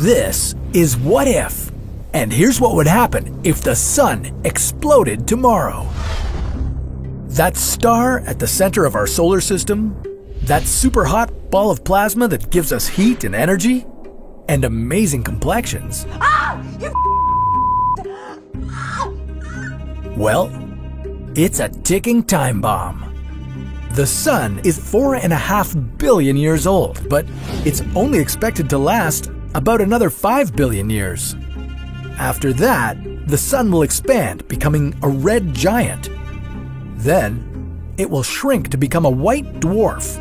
This is What If, and here's what would happen if the sun exploded tomorrow. That star at the center of our solar system, that super hot ball of plasma that gives us heat and energy, and amazing complexions. Well, it's a ticking time bomb. The sun is 4.5 billion years old, but it's only expected to last about another 5 billion years. After that, the sun will expand, becoming a red giant. Then, it will shrink to become a white dwarf,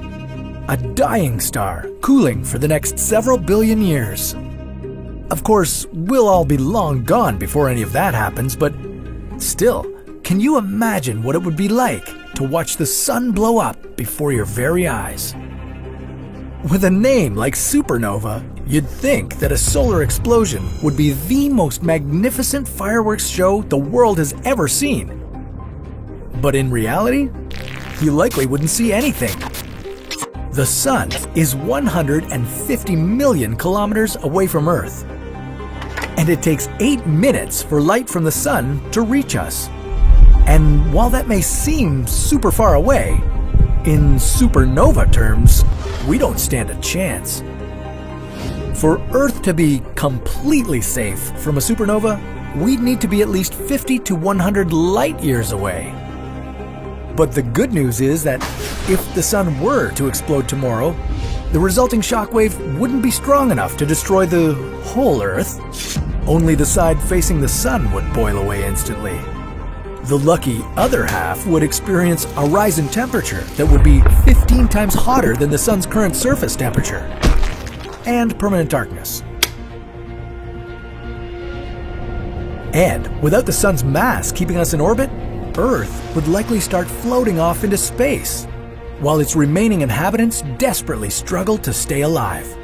a dying star, cooling for the next several billion years. Of course, we'll all be long gone before any of that happens, but still, can you imagine what it would be like to watch the sun blow up before your very eyes? With a name like supernova, you'd think that a solar explosion would be the most magnificent fireworks show the world has ever seen. But in reality, you likely wouldn't see anything. The sun is 150 million kilometers away from Earth, and it takes 8 minutes for light from the sun to reach us. And while that may seem super far away, in supernova terms, we don't stand a chance. For Earth to be completely safe from a supernova, we'd need to be at least 50 to 100 light years away. But the good news is that if the sun were to explode tomorrow, the resulting shockwave wouldn't be strong enough to destroy the whole Earth. Only the side facing the sun would boil away instantly. The lucky other half would experience a rise in temperature that would be 15 times hotter than the sun's current surface temperature, and permanent darkness. And without the sun's mass keeping us in orbit, Earth would likely start floating off into space, while its remaining inhabitants desperately struggle to stay alive.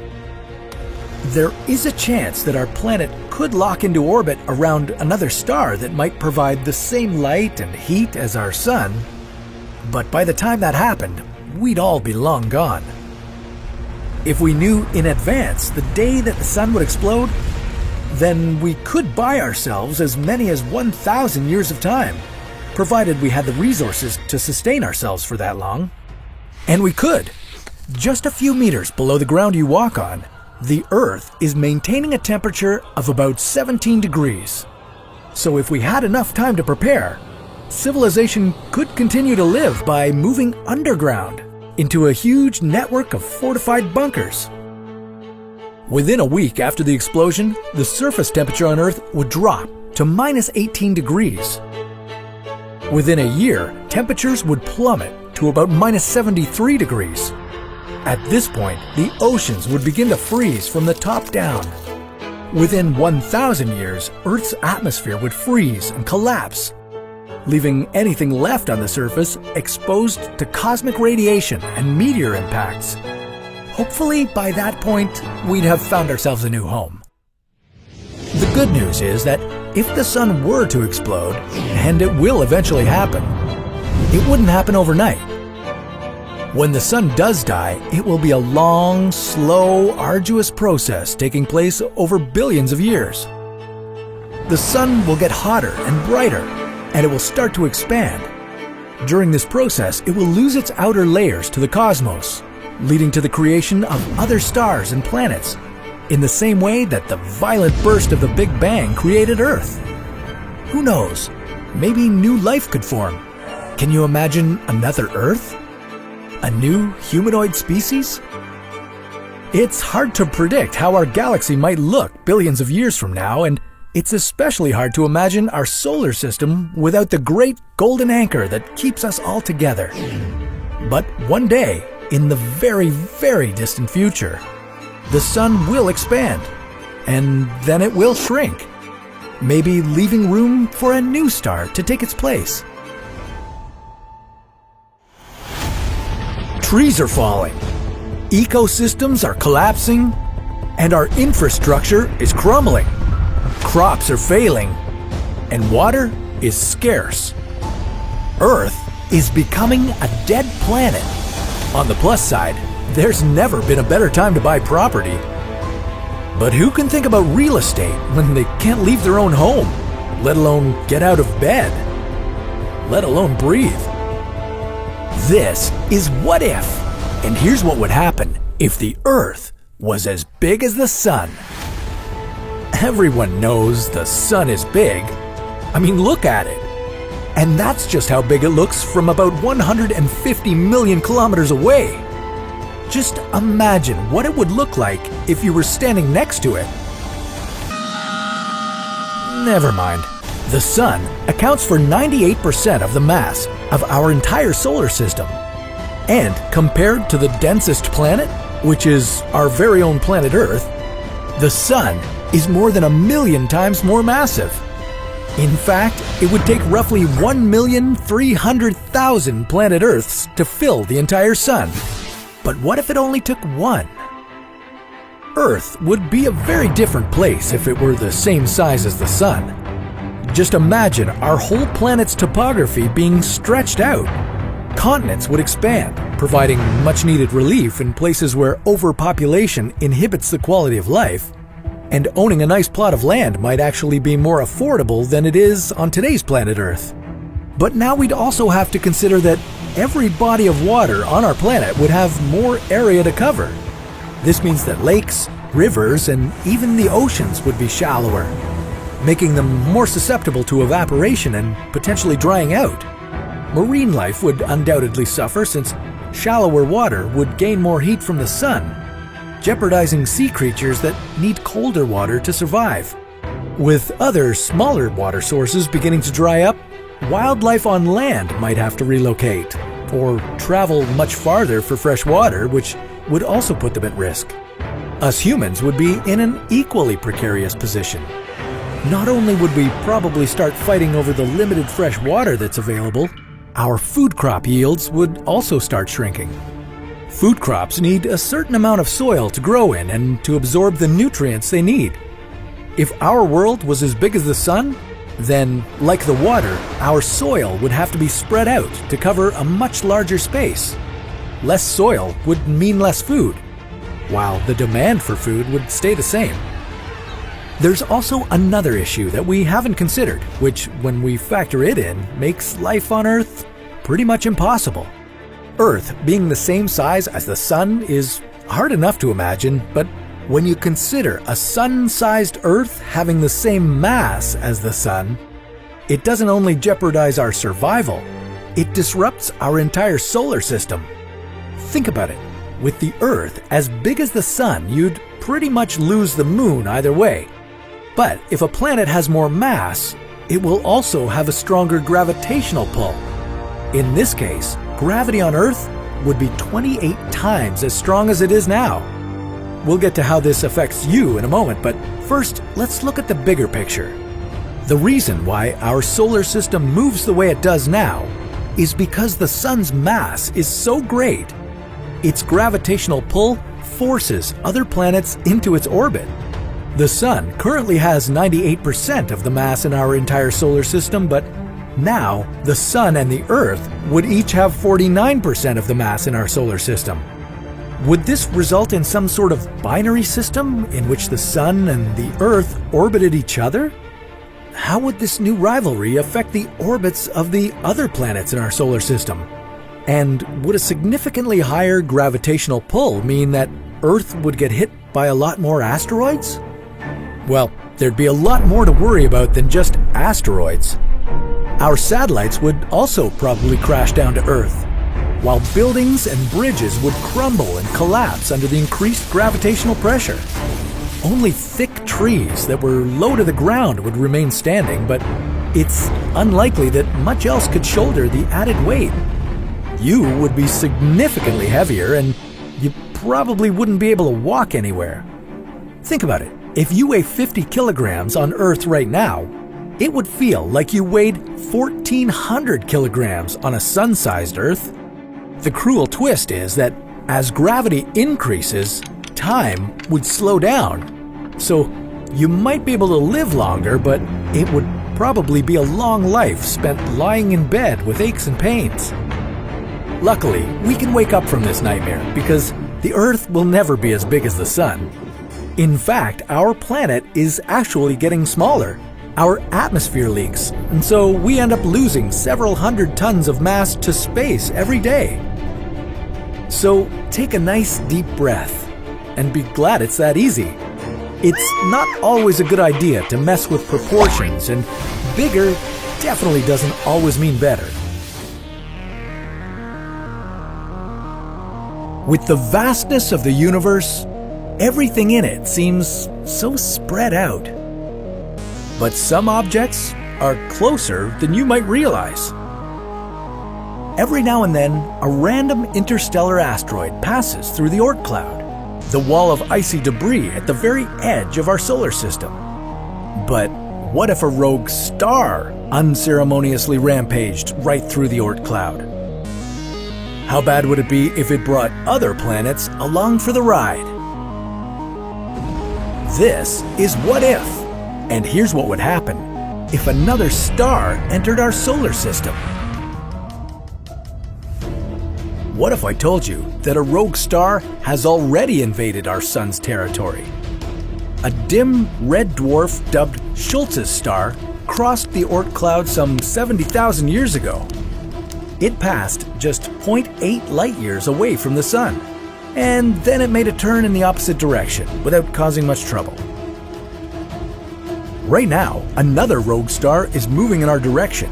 There is a chance that our planet could lock into orbit around another star that might provide the same light and heat as our sun, but by the time that happened, we'd all be long gone. If we knew in advance the day that the sun would explode, then we could buy ourselves as many as 1,000 years of time, provided we had the resources to sustain ourselves for that long. And we could. Just a few meters below the ground you walk on, the Earth is maintaining a temperature of about 17 degrees. So if we had enough time to prepare, civilization could continue to live by moving underground into a huge network of fortified bunkers. Within a week after the explosion, the surface temperature on Earth would drop to minus 18 degrees. Within a year, temperatures would plummet to about minus 73 degrees. At this point, the oceans would begin to freeze from the top down. Within 1,000 years, Earth's atmosphere would freeze and collapse, leaving anything left on the surface exposed to cosmic radiation and meteor impacts. Hopefully, by that point, we'd have found ourselves a new home. The good news is that if the sun were to explode, and it will eventually happen, it wouldn't happen overnight. When the sun does die, it will be a long, slow, arduous process taking place over billions of years. The sun will get hotter and brighter, and it will start to expand. During this process, it will lose its outer layers to the cosmos, leading to the creation of other stars and planets, in the same way that the violent burst of the Big Bang created Earth. Who knows? Maybe new life could form. Can you imagine another Earth? A new humanoid species? It's hard to predict how our galaxy might look billions of years from now, and it's especially hard to imagine our solar system without the great golden anchor that keeps us all together. But one day, in the very, very distant future, the sun will expand, and then it will shrink, maybe leaving room for a new star to take its place. Trees are falling, ecosystems are collapsing, and our infrastructure is crumbling. Crops are failing, and water is scarce. Earth is becoming a dead planet. On the plus side, there's never been a better time to buy property. But who can think about real estate when they can't leave their own home, let alone get out of bed, let alone breathe? This is What If, and here's what would happen if the Earth was as big as the Sun. Everyone knows the Sun is big. I mean, look at it. And that's just how big it looks from about 150 million kilometers away. Just imagine what it would look like if you were standing next to it. Never mind. The Sun accounts for 98% of the mass of our entire solar system. And compared to the densest planet, which is our very own planet Earth, the Sun is more than 1,000,000 times more massive. In fact, it would take roughly 1,300,000 planet Earths to fill the entire Sun. But what if it only took one? Earth would be a very different place if it were the same size as the Sun. Just imagine our whole planet's topography being stretched out. Continents would expand, providing much-needed relief in places where overpopulation inhibits the quality of life. And owning a nice plot of land might actually be more affordable than it is on today's planet Earth. But now we'd also have to consider that every body of water on our planet would have more area to cover. This means that lakes, rivers, and even the oceans would be shallower, making them more susceptible to evaporation and potentially drying out. Marine life would undoubtedly suffer since shallower water would gain more heat from the sun, jeopardizing sea creatures that need colder water to survive. With other smaller water sources beginning to dry up, wildlife on land might have to relocate or travel much farther for fresh water, which would also put them at risk. Us humans would be in an equally precarious position. Not only would we probably start fighting over the limited fresh water that's available, our food crop yields would also start shrinking. Food crops need a certain amount of soil to grow in and to absorb the nutrients they need. If our world was as big as the sun, then, like the water, our soil would have to be spread out to cover a much larger space. Less soil would mean less food, while the demand for food would stay the same. There's also another issue that we haven't considered, which, when we factor it in, makes life on Earth pretty much impossible. Earth being the same size as the Sun is hard enough to imagine, but when you consider a Sun-sized Earth having the same mass as the Sun, it doesn't only jeopardize our survival, it disrupts our entire solar system. Think about it. With the Earth as big as the Sun, you'd pretty much lose the Moon either way. But if a planet has more mass, it will also have a stronger gravitational pull. In this case, gravity on Earth would be 28 times as strong as it is now. We'll get to how this affects you in a moment, but first, let's look at the bigger picture. The reason why our solar system moves the way it does now is because the Sun's mass is so great. Its gravitational pull forces other planets into its orbit. The Sun currently has 98% of the mass in our entire solar system, but now the Sun and the Earth would each have 49% of the mass in our solar system. Would this result in some sort of binary system in which the Sun and the Earth orbited each other? How would this new rivalry affect the orbits of the other planets in our solar system? And would a significantly higher gravitational pull mean that Earth would get hit by a lot more asteroids? Well, there'd be a lot more to worry about than just asteroids. Our satellites would also probably crash down to Earth, while buildings and bridges would crumble and collapse under the increased gravitational pressure. Only thick trees that were low to the ground would remain standing, but it's unlikely that much else could shoulder the added weight. You would be significantly heavier, and you probably wouldn't be able to walk anywhere. Think about it. If you weigh 50 kilograms on Earth right now, it would feel like you weighed 1,400 kilograms on a sun-sized Earth. The cruel twist is that as gravity increases, time would slow down. So you might be able to live longer, but it would probably be a long life spent lying in bed with aches and pains. Luckily, we can wake up from this nightmare because the Earth will never be as big as the Sun. In fact, our planet is actually getting smaller. Our atmosphere leaks, and so we end up losing several hundred tons of mass to space every day. So take a nice deep breath and be glad it's that easy. It's not always a good idea to mess with proportions, and bigger definitely doesn't always mean better. With the vastness of the universe, everything in it seems so spread out. But some objects are closer than you might realize. Every now and then, a random interstellar asteroid passes through the Oort cloud, the wall of icy debris at the very edge of our solar system. But what if a rogue star unceremoniously rampaged right through the Oort cloud? How bad would it be if it brought other planets along for the ride? This is What If, and here's what would happen if another star entered our solar system. What if I told you that a rogue star has already invaded our sun's territory? A dim red dwarf dubbed Schultz's star crossed the Oort cloud some 70,000 years ago. It passed just 0.8 light years away from the sun, and then it made a turn in the opposite direction without causing much trouble. Right now, another rogue star is moving in our direction.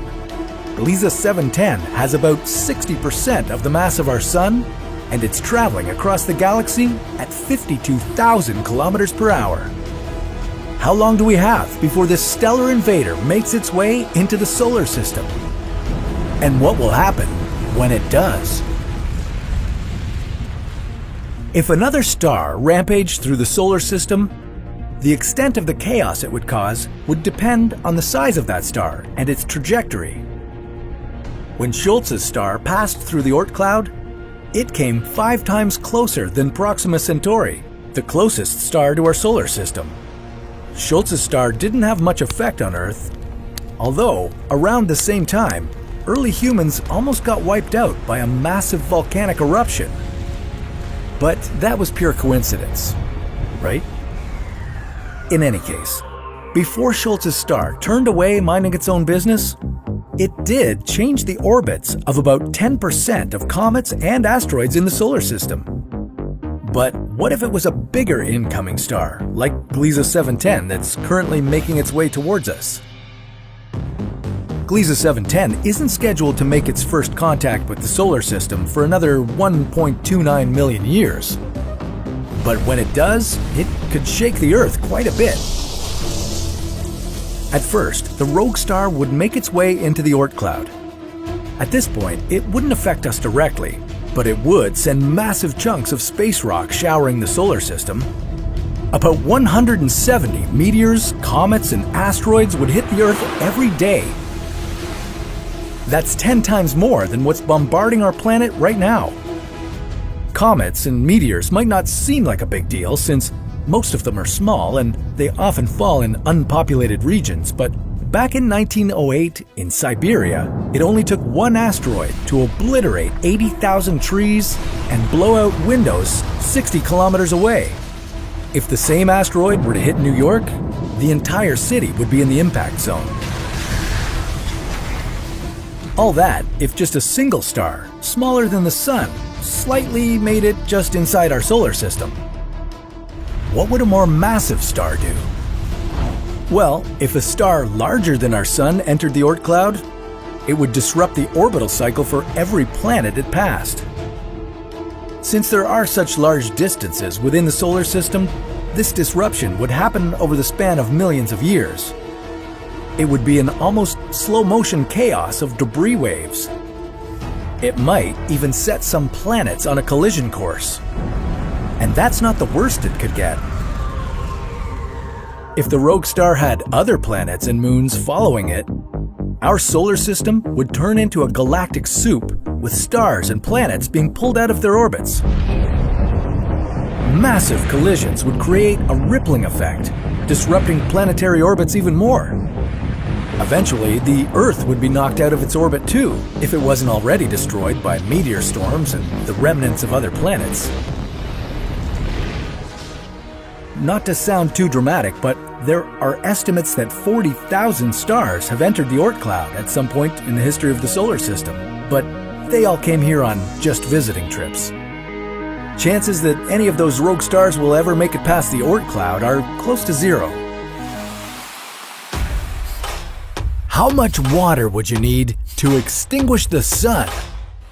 Gliese 710 has about 60% of the mass of our sun, and it's traveling across the galaxy at 52,000 kilometers per hour. How long do we have before this stellar invader makes its way into the solar system? And what will happen when it does? If another star rampaged through the solar system, the extent of the chaos it would cause would depend on the size of that star and its trajectory. When Schultz's star passed through the Oort cloud, it came 5 times closer than Proxima Centauri, the closest star to our solar system. Schultz's star didn't have much effect on Earth, although around the same time, early humans almost got wiped out by a massive volcanic eruption. But that was pure coincidence, right? In any case, before Schultz's star turned away minding its own business, it did change the orbits of about 10% of comets and asteroids in the solar system. But what if it was a bigger incoming star, like Gliese 710, that's currently making its way towards us? Gliese 710 isn't scheduled to make its first contact with the solar system for another 1.29 million years. But when it does, it could shake the Earth quite a bit. At first, the rogue star would make its way into the Oort cloud. At this point, it wouldn't affect us directly, but it would send massive chunks of space rock showering the solar system. About 170 meteors, comets, and asteroids would hit the Earth every day. That's 10 times more than what's bombarding our planet right now. Comets and meteors might not seem like a big deal since most of them are small and they often fall in unpopulated regions, but back in 1908 in Siberia, it only took one asteroid to obliterate 80,000 trees and blow out windows 60 kilometers away. If the same asteroid were to hit New York, the entire city would be in the impact zone. All that if just a single star, smaller than the sun, slightly made it just inside our solar system. What would a more massive star do? Well, if a star larger than our sun entered the Oort cloud, it would disrupt the orbital cycle for every planet it passed. Since there are such large distances within the solar system, this disruption would happen over the span of millions of years. It would be an almost slow-motion chaos of debris waves. It might even set some planets on a collision course. And that's not the worst it could get. If the rogue star had other planets and moons following it, our solar system would turn into a galactic soup with stars and planets being pulled out of their orbits. Massive collisions would create a rippling effect, disrupting planetary orbits even more. Eventually, the Earth would be knocked out of its orbit too, if it wasn't already destroyed by meteor storms and the remnants of other planets. not to sound too dramatic, but there are estimates that 40,000 stars have entered the Oort cloud at some point in the history of the solar system, but they all came here on just visiting trips. Chances that any of those rogue stars will ever make it past the Oort cloud are close to zero. How much water would you need to extinguish the sun?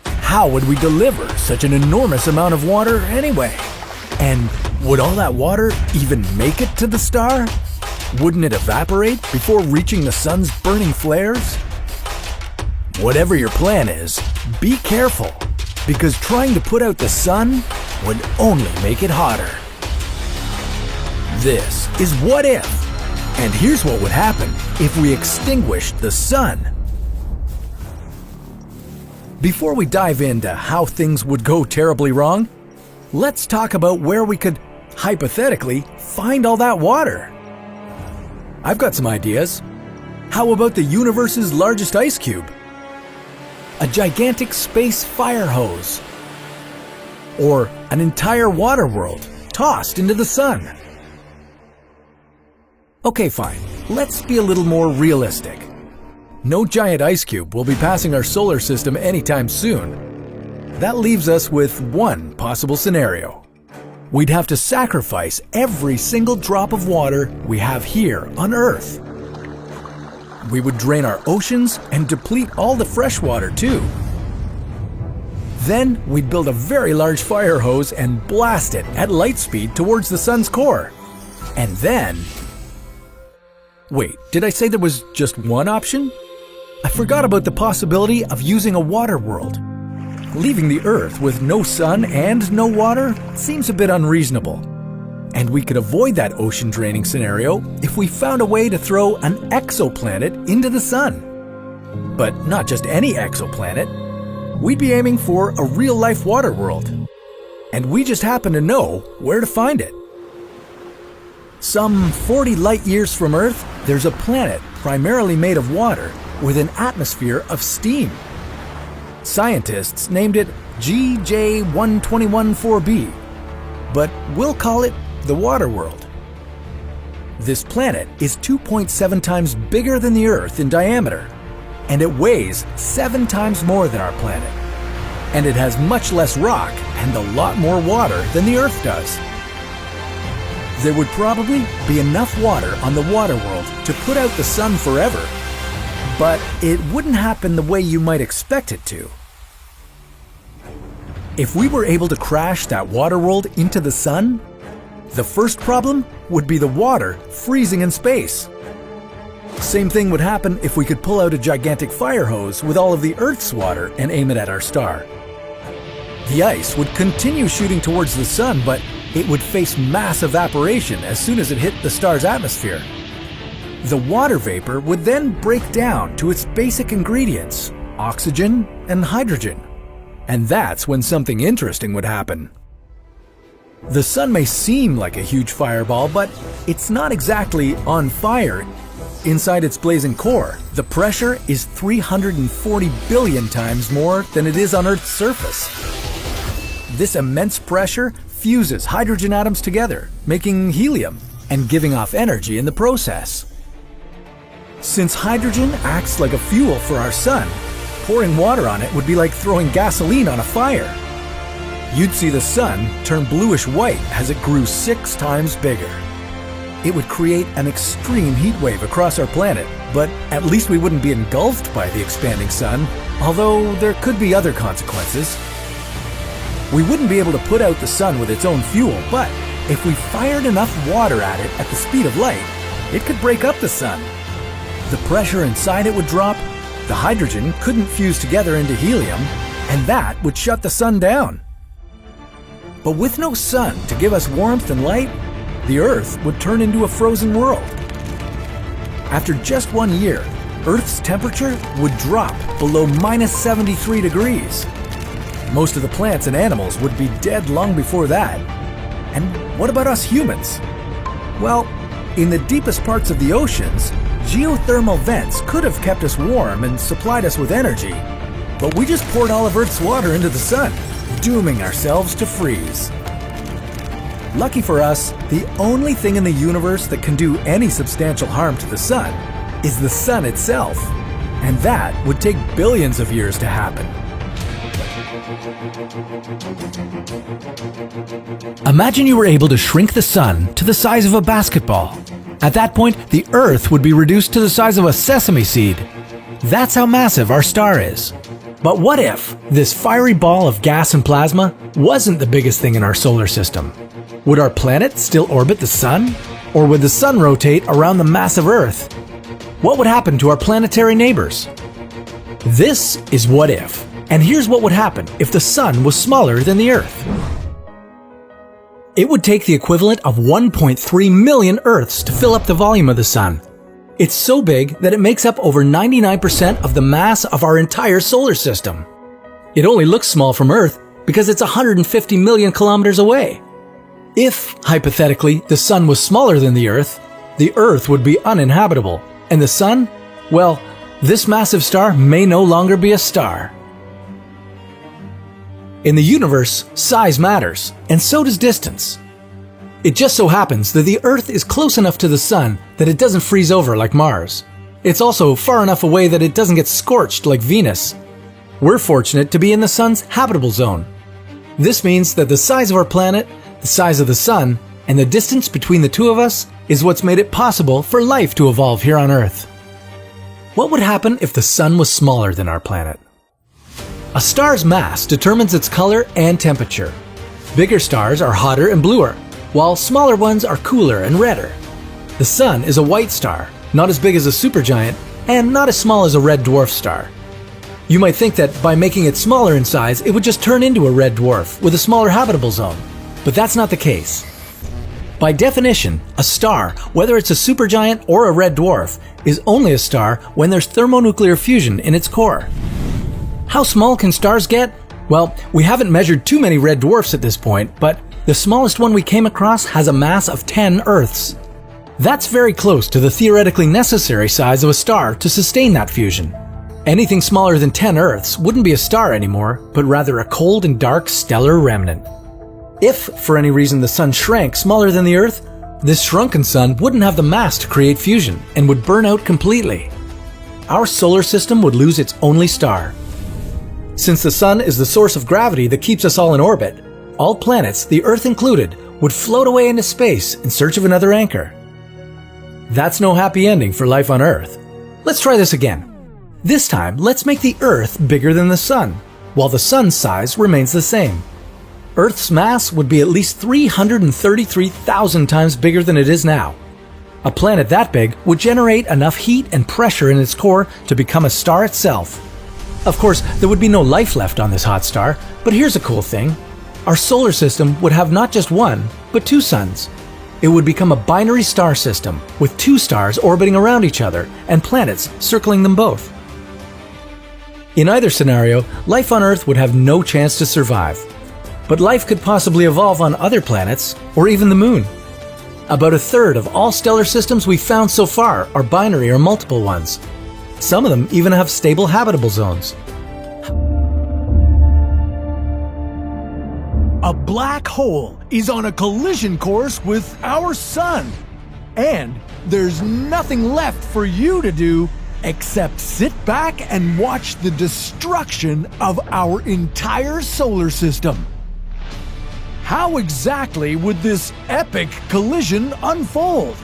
How would we deliver such an enormous amount of water anyway? And would all that water even make it to the star? Wouldn't it evaporate before reaching the sun's burning flares? Whatever your plan is, be careful, because trying to put out the sun would only make it hotter. This is What If, and here's what would happen if we extinguished the sun. Before we dive into how things would go terribly wrong, let's talk about where we could, hypothetically, find all that water. I've got some ideas. How about the universe's largest ice cube? A gigantic space fire hose? Or an entire water world tossed into the sun? Okay, fine. Let's be a little more realistic. No giant ice cube will be passing our solar system anytime soon. That leaves us with one possible scenario. We'd have to sacrifice every single drop of water we have here on Earth. We would drain our oceans and deplete all the fresh water too. Then we'd build a very large fire hose and blast it at light speed towards the sun's core. And then... Wait, did I say there was just one option? I forgot about the possibility of using a water world. Leaving the Earth with no sun and no water seems a bit unreasonable. And we could avoid that ocean draining scenario if we found a way to throw an exoplanet into the sun. But not just any exoplanet. We'd be aiming for a real-life water world. And we just happen to know where to find it. Some 40 light years from Earth, there's a planet primarily made of water with an atmosphere of steam. Scientists named it GJ1214b, but we'll call it the Water World. This planet is 2.7 times bigger than the Earth in diameter, and it weighs 7 times more than our planet. And it has much less rock and a lot more water than the Earth does. There would probably be enough water on the water world to put out the sun forever, but it wouldn't happen the way you might expect it to. If we were able to crash that water world into the sun, the first problem would be the water freezing in space. Same thing would happen if we could pull out a gigantic fire hose with all of the Earth's water and aim it at our star. The ice would continue shooting towards the sun, but it would face mass evaporation as soon as it hit the star's atmosphere. The water vapor would then break down to its basic ingredients, oxygen and hydrogen. And that's when something interesting would happen. The sun may seem like a huge fireball, but it's not exactly on fire. Inside its blazing core, the pressure is 340 billion times more than it is on Earth's surface. This immense pressure fuses hydrogen atoms together, making helium, and giving off energy in the process. Since hydrogen acts like a fuel for our sun, pouring water on it would be like throwing gasoline on a fire. You'd see the sun turn bluish-white as it grew 6 times bigger. It would create an extreme heat wave across our planet, but at least we wouldn't be engulfed by the expanding sun, although there could be other consequences. We wouldn't be able to put out the sun with its own fuel, but if we fired enough water at it at the speed of light, it could break up the sun. The pressure inside it would drop, the hydrogen couldn't fuse together into helium, and that would shut the sun down. But with no sun to give us warmth and light, the Earth would turn into a frozen world. After just 1 year, Earth's temperature would drop below -73 degrees. Most of the plants and animals would be dead long before that. And what about us humans? Well, in the deepest parts of the oceans, geothermal vents could have kept us warm and supplied us with energy, but we just poured all of Earth's water into the sun, dooming ourselves to freeze. Lucky for us, the only thing in the universe that can do any substantial harm to the sun is the sun itself. And that would take billions of years to happen. Imagine you were able to shrink the sun to the size of a basketball. At that point, the Earth would be reduced to the size of a sesame seed. That's how massive our star is. But what if this fiery ball of gas and plasma wasn't the biggest thing in our solar system? Would our planet still orbit the sun? Or would the sun rotate around the massive Earth? What would happen to our planetary neighbors? This is What If. And here's what would happen if the sun was smaller than the Earth. It would take the equivalent of 1.3 million Earths to fill up the volume of the sun. It's so big that it makes up over 99% of the mass of our entire solar system. It only looks small from Earth because it's 150 million kilometers away. If, hypothetically, the sun was smaller than the Earth would be uninhabitable. And the sun? Well, this massive star may no longer be a star. In the universe, size matters, and so does distance. It just so happens that the Earth is close enough to the sun that it doesn't freeze over like Mars. It's also far enough away that it doesn't get scorched like Venus. We're fortunate to be in the sun's habitable zone. This means that the size of our planet, the size of the sun, and the distance between the two of us is what's made it possible for life to evolve here on Earth. What would happen if the sun was smaller than our planet? A star's mass determines its color and temperature. Bigger stars are hotter and bluer, while smaller ones are cooler and redder. The sun is a white star, not as big as a supergiant, and not as small as a red dwarf star. You might think that by making it smaller in size, it would just turn into a red dwarf with a smaller habitable zone. But that's not the case. By definition, a star, whether it's a supergiant or a red dwarf, is only a star when there's thermonuclear fusion in its core. How small can stars get? Well, we haven't measured too many red dwarfs at this point, but the smallest one we came across has a mass of 10 Earths. That's very close to the theoretically necessary size of a star to sustain that fusion. Anything smaller than 10 Earths wouldn't be a star anymore, but rather a cold and dark stellar remnant. If, for any reason, the sun shrank smaller than the Earth, this shrunken sun wouldn't have the mass to create fusion and would burn out completely. Our solar system would lose its only star. Since the sun is the source of gravity that keeps us all in orbit, all planets, the Earth included, would float away into space in search of another anchor. That's no happy ending for life on Earth. Let's try this again. This time, let's make the Earth bigger than the sun, while the sun's size remains the same. Earth's mass would be at least 333,000 times bigger than it is now. A planet that big would generate enough heat and pressure in its core to become a star itself. Of course, there would be no life left on this hot star, but here's a cool thing. Our solar system would have not just one, but two suns. It would become a binary star system, with two stars orbiting around each other and planets circling them both. In either scenario, life on Earth would have no chance to survive. But life could possibly evolve on other planets, or even the Moon. About a third of all stellar systems we've found so far are binary or multiple ones. Some of them even have stable habitable zones. A black hole is on a collision course with our sun. And there's nothing left for you to do except sit back and watch the destruction of our entire solar system. How exactly would this epic collision unfold?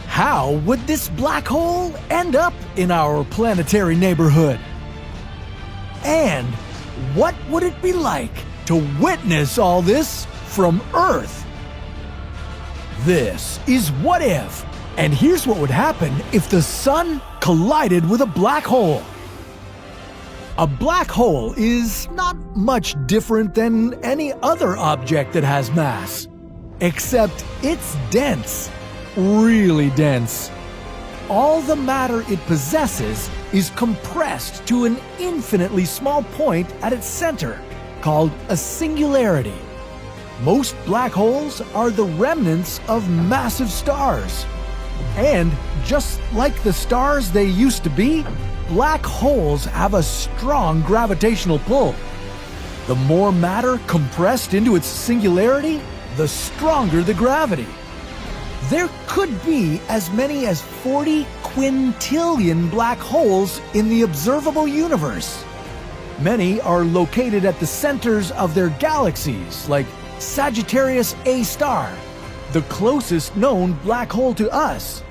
How would this black hole end up in our planetary neighborhood? And what would it be like to witness all this from Earth? This is What If, and here's what would happen if the sun collided with a black hole. A black hole is not much different than any other object that has mass, except it's dense, really dense. All the matter it possesses is compressed to an infinitely small point at its center, called a singularity. Most black holes are the remnants of massive stars. And just like the stars they used to be, black holes have a strong gravitational pull. The more matter compressed into its singularity, the stronger the gravity. There could be as many as 40 quintillion black holes in the observable universe. Many are located at the centers of their galaxies, like Sagittarius A star, the closest known black hole to us.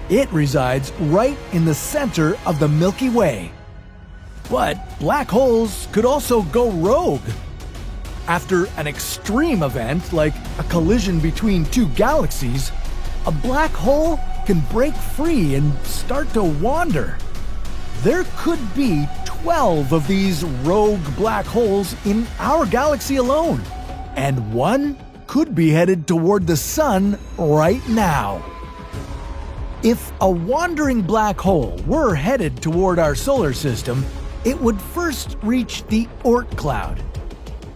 It resides right in the center of the Milky Way. But black holes could also go rogue. After an extreme event like a collision between two galaxies, a black hole can break free and start to wander. There could be 12 of these rogue black holes in our galaxy alone, and one could be headed toward the sun right now. If a wandering black hole were headed toward our solar system, it would first reach the Oort cloud.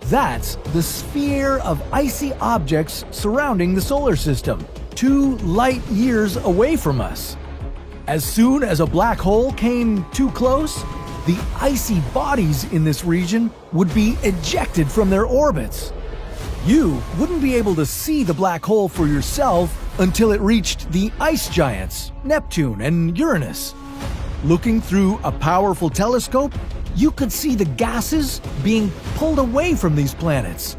That's the sphere of icy objects surrounding the solar system, 2 light years away from us. As soon as a black hole came too close, the icy bodies in this region would be ejected from their orbits. You wouldn't be able to see the black hole for yourself until it reached the ice giants, Neptune and Uranus. Looking through a powerful telescope, you could see the gases being pulled away from these planets.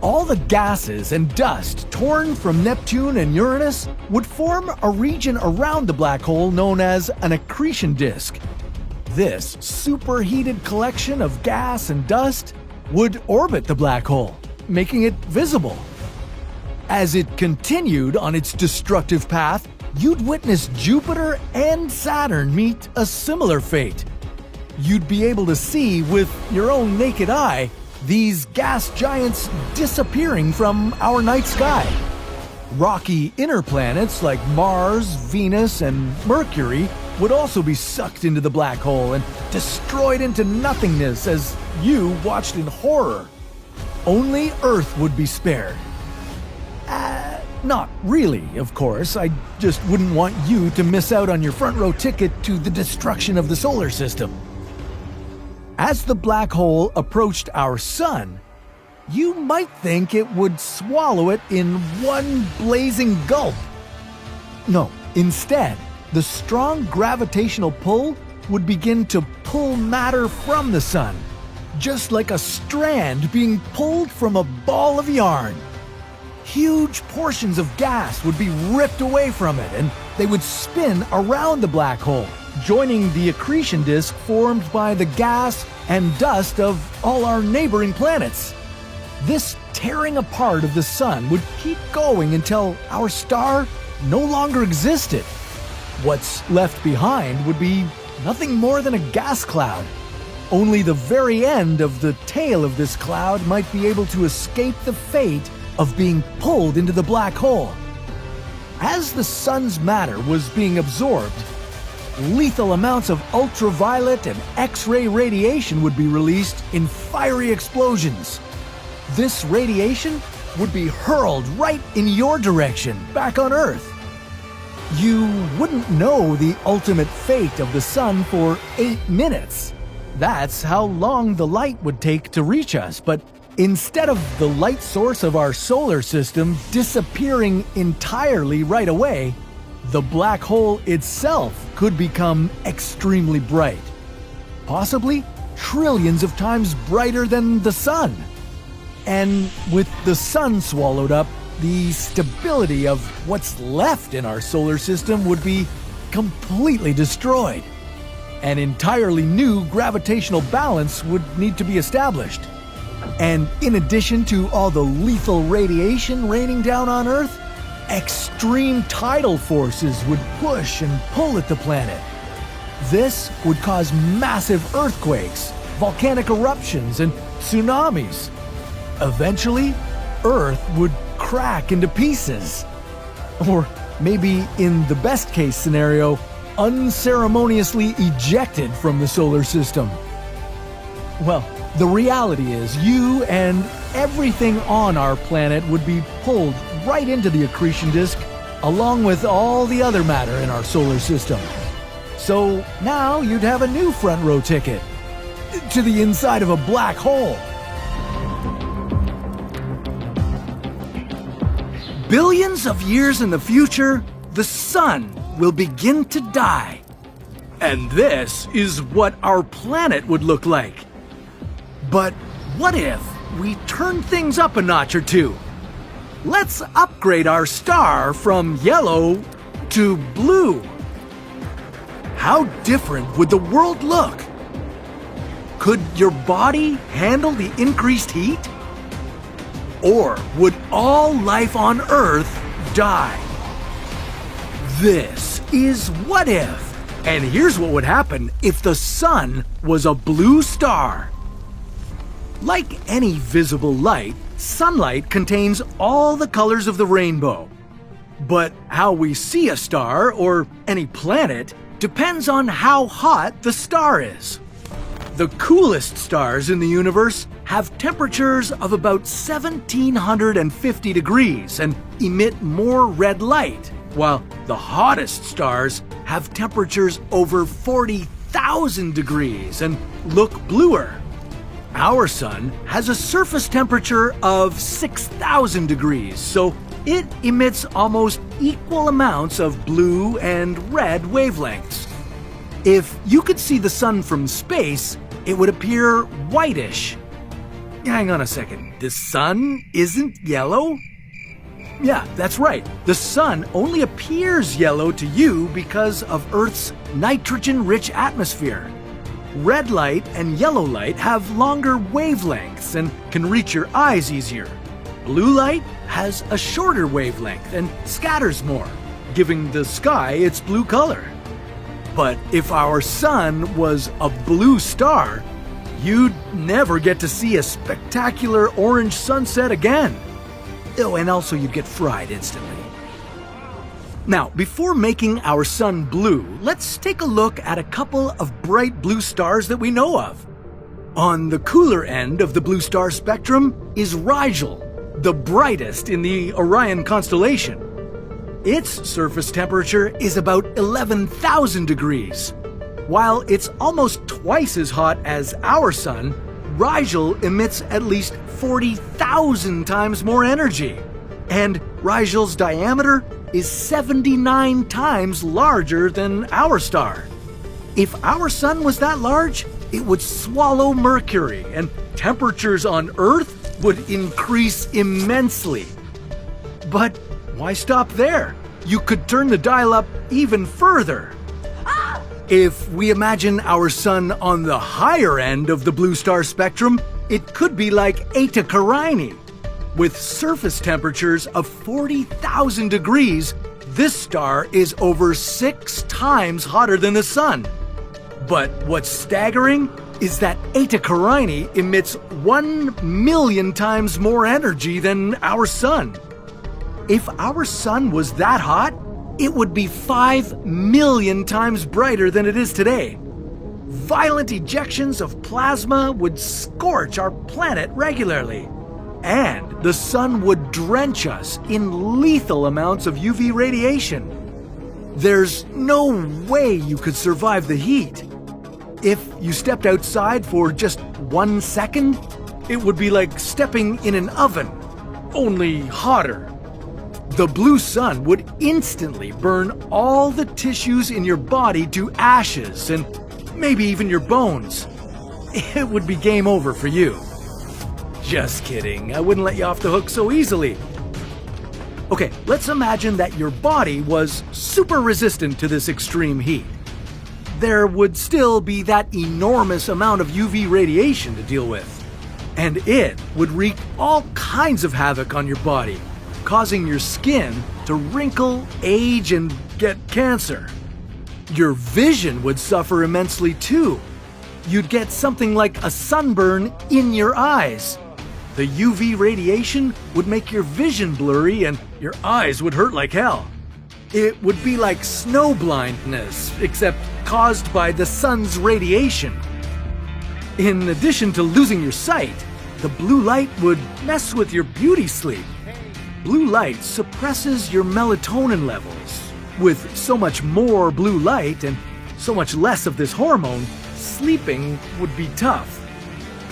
All the gases and dust torn from Neptune and Uranus would form a region around the black hole known as an accretion disk. This superheated collection of gas and dust would orbit the black hole, making it visible. As it continued on its destructive path, you'd witness Jupiter and Saturn meet a similar fate. You'd be able to see with your own naked eye these gas giants disappearing from our night sky. Rocky inner planets like Mars, Venus, and Mercury would also be sucked into the black hole and destroyed into nothingness as you watched in horror. Only Earth would be spared. Not really, of course. I just wouldn't want you to miss out on your front row ticket to the destruction of the solar system. As the black hole approached our sun, you might think it would swallow it in one blazing gulp. No, instead, the strong gravitational pull would begin to pull matter from the sun, just like a strand being pulled from a ball of yarn. Huge portions of gas would be ripped away from it, and they would spin around the black hole, joining the accretion disk formed by the gas and dust of all our neighboring planets. This tearing apart of the sun would keep going until our star no longer existed. What's left behind would be nothing more than a gas cloud. Only the very end of the tail of this cloud might be able to escape the fate of being pulled into the black hole. As the sun's matter was being absorbed, lethal amounts of ultraviolet and X-ray radiation would be released in fiery explosions. This radiation would be hurled right in your direction, back on Earth. You wouldn't know the ultimate fate of the sun for 8 minutes. That's how long the light would take to reach us, but instead of the light source of our solar system disappearing entirely right away, the black hole itself could become extremely bright. Possibly trillions of times brighter than the sun. And with the sun swallowed up, the stability of what's left in our solar system would be completely destroyed. An entirely new gravitational balance would need to be established. And in addition to all the lethal radiation raining down on Earth, extreme tidal forces would push and pull at the planet. This would cause massive earthquakes, volcanic eruptions, and tsunamis. Eventually, Earth would crack into pieces. Or maybe in the best case scenario, unceremoniously ejected from the solar system. Well, the reality is you and everything on our planet would be pulled right into the accretion disk along with all the other matter in our solar system. So now you'd have a new front row ticket to the inside of a black hole. Billions of years in the future, the sun will begin to die. And this is what our planet would look like. But what if we turn things up a notch or two? Let's upgrade our star from yellow to blue. How different would the world look? Could your body handle the increased heat? Or would all life on Earth die? This is What If, and here's what would happen if the sun was a blue star. Like any visible light, sunlight contains all the colors of the rainbow. But how we see a star, or any planet, depends on how hot the star is. The coolest stars in the universe have temperatures of about 1750 degrees and emit more red light, while the hottest stars have temperatures over 40,000 degrees and look bluer. Our sun has a surface temperature of 6,000 degrees, so it emits almost equal amounts of blue and red wavelengths. If you could see the sun from space, it would appear whitish. Hang on a second, the sun isn't yellow? Yeah, that's right. The sun only appears yellow to you because of Earth's nitrogen-rich atmosphere. Red light and yellow light have longer wavelengths and can reach your eyes easier. Blue light has a shorter wavelength and scatters more, giving the sky its blue color. But if our sun was a blue star, you'd never get to see a spectacular orange sunset again. Oh, and also you'd get fried instantly. Now, before making our sun blue, let's take a look at a couple of bright blue stars that we know of. On the cooler end of the blue star spectrum is Rigel, the brightest in the Orion constellation. Its surface temperature is about 11,000 degrees. While it's almost twice as hot as our sun, Rigel emits at least 40,000 times more energy. And Rigel's diameter is 79 times larger than our star. If our sun was that large, it would swallow Mercury, and temperatures on Earth would increase immensely. But why stop there? You could turn the dial up even further. If we imagine our sun on the higher end of the blue star spectrum, it could be like Eta Carinae. With surface temperatures of 40,000 degrees, this star is over 6 times hotter than the sun. But what's staggering is that Eta Carinae emits 1 million times more energy than our sun. If our sun was that hot, it would be 5 million times brighter than it is today. Violent ejections of plasma would scorch our planet regularly. And the sun would drench us in lethal amounts of UV radiation. There's no way you could survive the heat. If you stepped outside for just 1 second, it would be like stepping in an oven, only hotter. The blue sun would instantly burn all the tissues in your body to ashes and maybe even your bones. It would be game over for you. Just kidding, I wouldn't let you off the hook so easily. Okay, let's imagine that your body was super resistant to this extreme heat. There would still be that enormous amount of UV radiation to deal with. And it would wreak all kinds of havoc on your body, causing your skin to wrinkle, age, and get cancer. Your vision would suffer immensely too. You'd get something like a sunburn in your eyes. The UV radiation would make your vision blurry and your eyes would hurt like hell. It would be like snow blindness, except caused by the sun's radiation. In addition to losing your sight, the blue light would mess with your beauty sleep. Blue light suppresses your melatonin levels. With so much more blue light and so much less of this hormone, sleeping would be tough.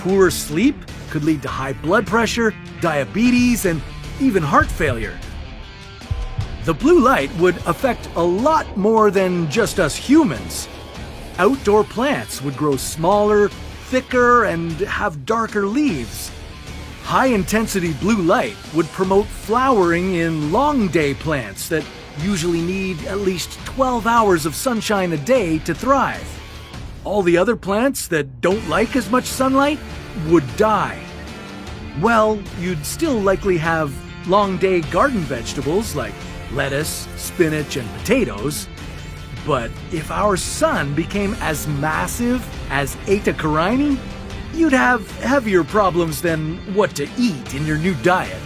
Poor sleep could lead to high blood pressure, diabetes, and even heart failure. The blue light would affect a lot more than just us humans. Outdoor plants would grow smaller, thicker, and have darker leaves. High-intensity blue light would promote flowering in long-day plants that usually need at least 12 hours of sunshine a day to thrive. All the other plants that don't like as much sunlight would die. Well, you'd still likely have long-day garden vegetables like lettuce, spinach, and potatoes. But if our sun became as massive as Eta Carini, you'd have heavier problems than what to eat in your new diet.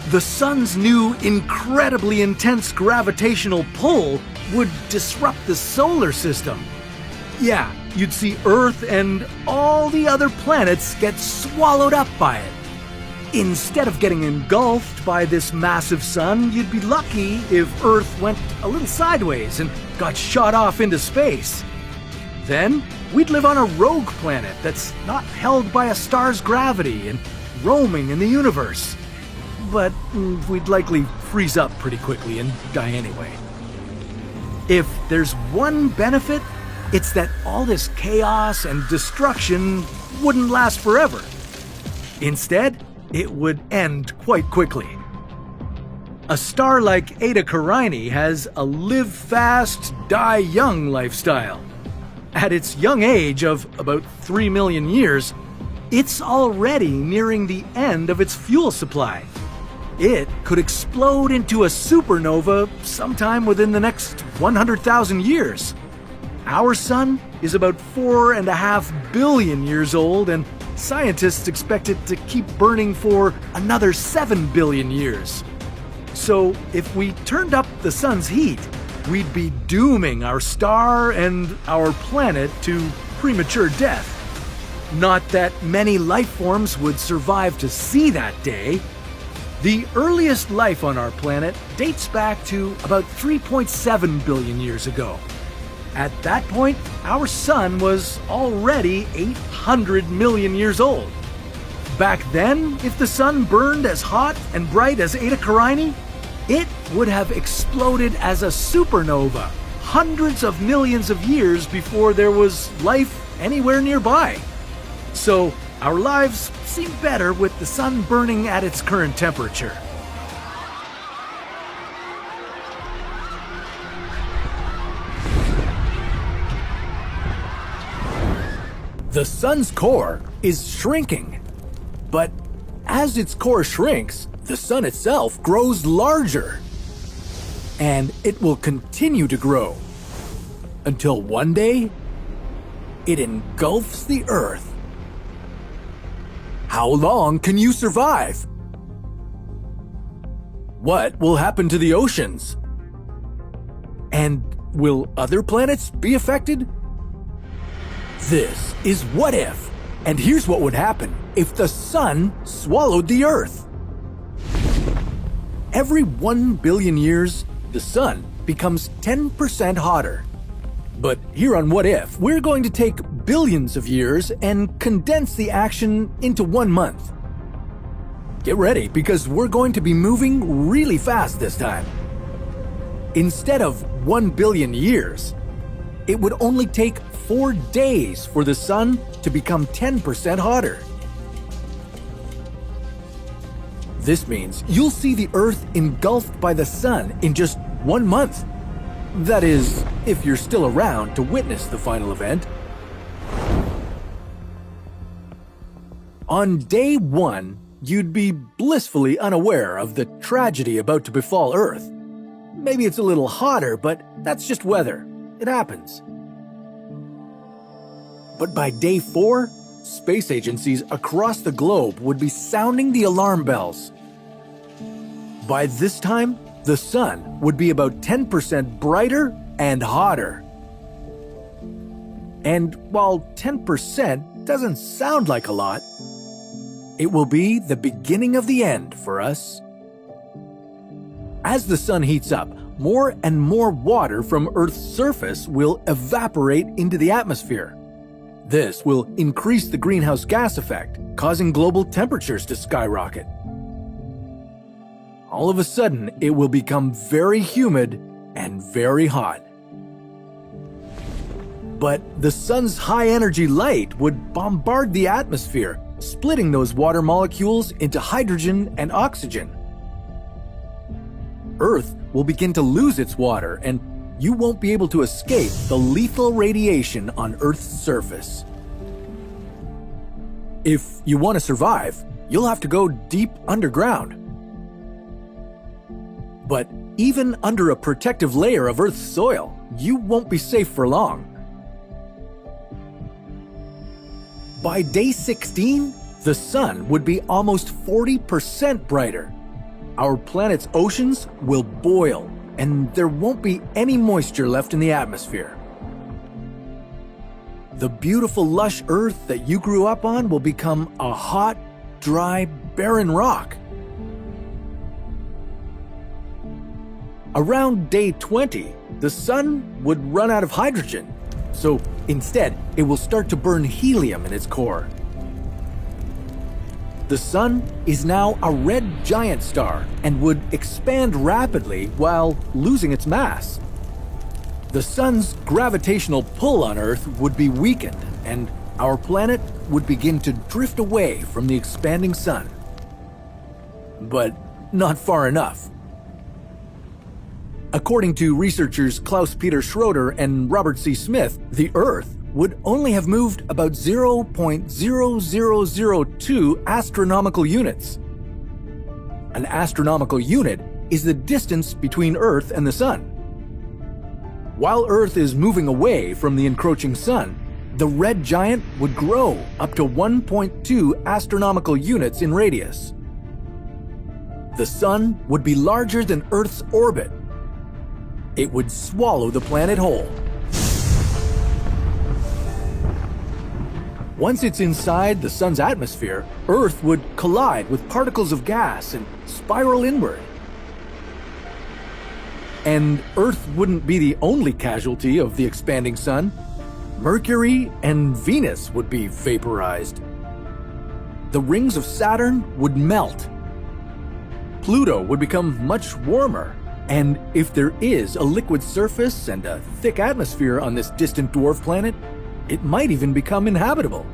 The sun's new incredibly intense gravitational pull would disrupt the solar system. Yeah, you'd see Earth and all the other planets get swallowed up by it. Instead of getting engulfed by this massive sun, you'd be lucky if Earth went a little sideways and got shot off into space. Then, we'd live on a rogue planet that's not held by a star's gravity and roaming in the universe. But we'd likely freeze up pretty quickly and die anyway. If there's one benefit, it's that all this chaos and destruction wouldn't last forever. Instead, it would end quite quickly. A star like Eta Carini has a live fast, die young lifestyle. At its young age of about 3 million years, it's already nearing the end of its fuel supply. It could explode into a supernova sometime within the next 100,000 years. Our sun is about 4.5 billion years old, and scientists expect it to keep burning for another 7 billion years. So if we turned up the sun's heat, we'd be dooming our star and our planet to premature death. Not that many life forms would survive to see that day. The earliest life on our planet dates back to about 3.7 billion years ago. At that point, our sun was already 800 million years old. Back then, if the sun burned as hot and bright as Eta Carini, it would have exploded as a supernova hundreds of millions of years before there was life anywhere nearby. So, our lives seem better with the sun burning at its current temperature. The sun's core is shrinking. But as its core shrinks, the sun itself grows larger. And it will continue to grow until one day it engulfs the Earth. How long can you survive? What will happen to the oceans? And will other planets be affected? This is What If, and here's what would happen if the sun swallowed the Earth. Every 1 billion years, the sun becomes 10% hotter. But here on What If, we're going to take billions of years and condense the action into 1 month. Get ready, because we're going to be moving really fast this time. Instead of 1 billion years, it would only take 4 days for the sun to become 10% hotter. This means you'll see the Earth engulfed by the sun in just 1 month. That is, if you're still around to witness the final event. On day 1, you'd be blissfully unaware of the tragedy about to befall Earth. Maybe it's a little hotter, but that's just weather. It happens. But by day 4, space agencies across the globe would be sounding the alarm bells. By this time, the sun would be about 10% brighter and hotter. And while 10% doesn't sound like a lot, it will be the beginning of the end for us. As the sun heats up, more and more water from Earth's surface will evaporate into the atmosphere. This will increase the greenhouse gas effect, causing global temperatures to skyrocket. all of a sudden it will become very humid and very hot. But the sun's high-energy light would bombard the atmosphere, splitting those water molecules into hydrogen and oxygen. Earth will begin to lose its water, and you won't be able to escape the lethal radiation on Earth's surface. If you want to survive, you'll have to go deep underground. But even under a protective layer of Earth's soil, you won't be safe for long. By day 16, the sun would be almost 40% brighter. Our planet's oceans will boil, and there won't be any moisture left in the atmosphere. The beautiful, lush Earth that you grew up on will become a hot, dry, barren rock. Around day 20, the sun would run out of hydrogen, so instead it will start to burn helium in its core. The sun is now a red giant star and would expand rapidly while losing its mass. The sun's gravitational pull on Earth would be weakened, and our planet would begin to drift away from the expanding sun. But not far enough. According to researchers Klaus-Peter Schroeder and Robert C. Smith, the Earth would only have moved about 0.0002 astronomical units. An astronomical unit is the distance between Earth and the Sun. While Earth is moving away from the encroaching Sun, the red giant would grow up to 1.2 astronomical units in radius. The Sun would be larger than Earth's orbit. It would swallow the planet whole. Once it's inside the Sun's atmosphere, Earth would collide with particles of gas and spiral inward. And Earth wouldn't be the only casualty of the expanding Sun. Mercury and Venus would be vaporized. The rings of Saturn would melt. Pluto would become much warmer. And if there is a liquid surface and a thick atmosphere on this distant dwarf planet, it might even become inhabitable.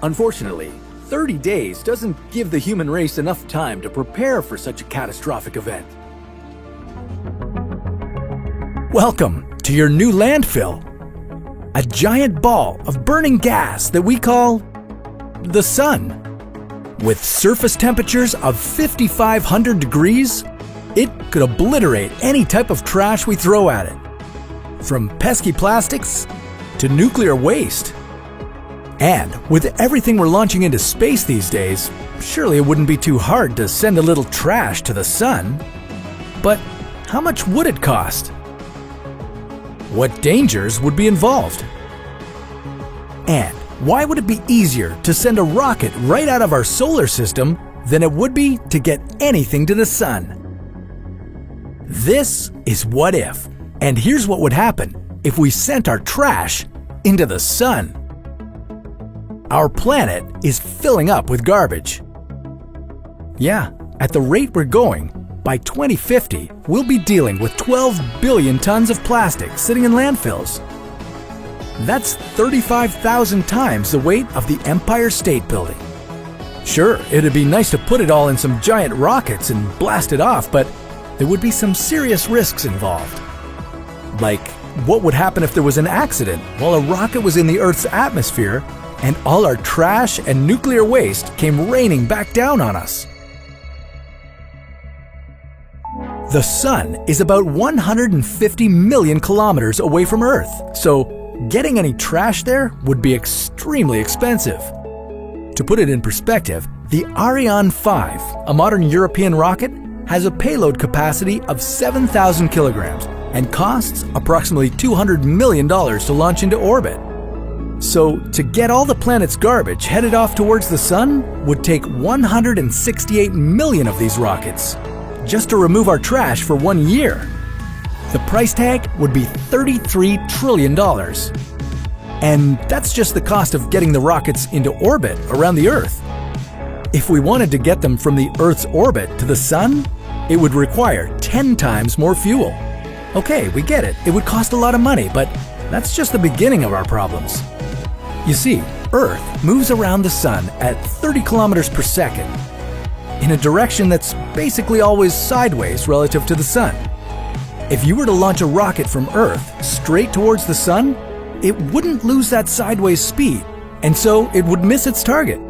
Unfortunately, 30 days doesn't give the human race enough time to prepare for such a catastrophic event. Welcome to your new landfill, a giant ball of burning gas that we call the Sun. With surface temperatures of 5,500 degrees, it could obliterate any type of trash we throw at it. From pesky plastics to nuclear waste. And with everything we're launching into space these days, surely it wouldn't be too hard to send a little trash to the Sun. But how much would it cost? What dangers would be involved? And why would it be easier to send a rocket right out of our solar system than it would be to get anything to the Sun? This is What If, and here's what would happen if we sent our trash into the Sun. Our planet is filling up with garbage. Yeah, at the rate we're going, by 2050, we'll be dealing with 12 billion tons of plastic sitting in landfills. That's 35,000 times the weight of the Empire State Building. Sure, it'd be nice to put it all in some giant rockets and blast it off, but there would be some serious risks involved. Like, what would happen if there was an accident while a rocket was in the Earth's atmosphere and all our trash and nuclear waste came raining back down on us? The Sun is about 150 million kilometers away from Earth, so getting any trash there would be extremely expensive. To put it in perspective, the Ariane 5, a modern European rocket, has a payload capacity of 7,000 kilograms and costs approximately $200 million to launch into orbit. So, to get all the planet's garbage headed off towards the Sun would take 168 million of these rockets, just to remove our trash for 1 year. The price tag would be $33 trillion. And that's just the cost of getting the rockets into orbit around the Earth. If we wanted to get them from the Earth's orbit to the Sun, it would require 10 times more fuel. Okay, we get it. It would cost a lot of money, but that's just the beginning of our problems. You see, Earth moves around the Sun at 30 kilometers per second in a direction that's basically always sideways relative to the Sun. If you were to launch a rocket from Earth straight towards the Sun, it wouldn't lose that sideways speed, and so it would miss its target.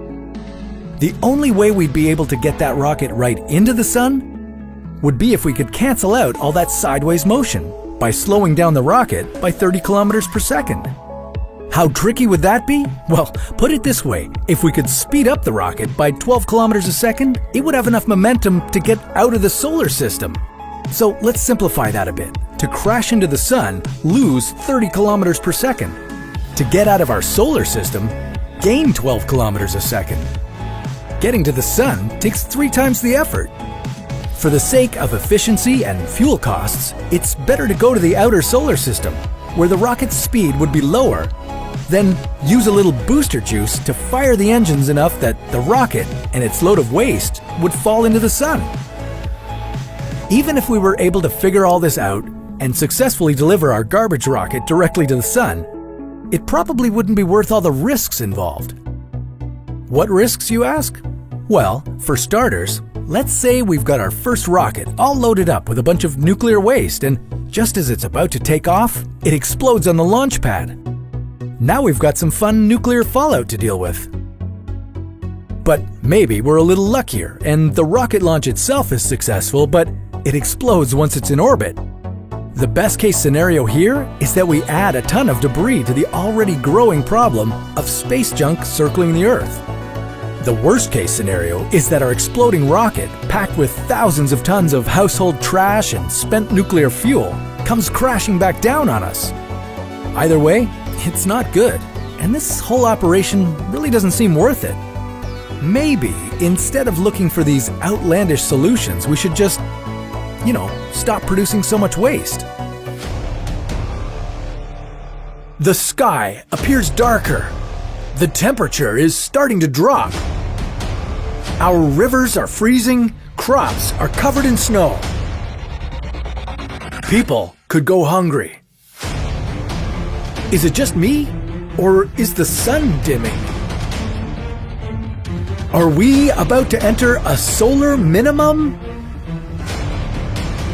The only way we'd be able to get that rocket right into the Sun would be if we could cancel out all that sideways motion by slowing down the rocket by 30 kilometers per second. How tricky would that be? Well, put it this way, if we could speed up the rocket by 12 kilometers a second, it would have enough momentum to get out of the solar system. So let's simplify that a bit. To crash into the Sun, lose 30 kilometers per second. To get out of our solar system, gain 12 kilometers a second. Getting to the Sun takes 3 times the effort. For the sake of efficiency and fuel costs, it's better to go to the outer solar system, where the rocket's speed would be lower, then use a little booster juice to fire the engines enough that the rocket and its load of waste would fall into the Sun. Even if we were able to figure all this out and successfully deliver our garbage rocket directly to the Sun, it probably wouldn't be worth all the risks involved. What risks, you ask? Well, for starters, let's say we've got our first rocket all loaded up with a bunch of nuclear waste, and just as it's about to take off, it explodes on the launch pad. Now we've got some fun nuclear fallout to deal with. But maybe we're a little luckier and the rocket launch itself is successful, but it explodes once it's in orbit. The best case scenario here is that we add a ton of debris to the already growing problem of space junk circling the Earth. The worst case scenario is that our exploding rocket, packed with thousands of tons of household trash and spent nuclear fuel, comes crashing back down on us. Either way, it's not good, and this whole operation really doesn't seem worth it. Maybe, instead of looking for these outlandish solutions, we should just, stop producing so much waste. The sky appears darker. The temperature is starting to drop. Our rivers are freezing, crops are covered in snow. People could go hungry. Is it just me, or is the sun dimming? Are we about to enter a solar minimum?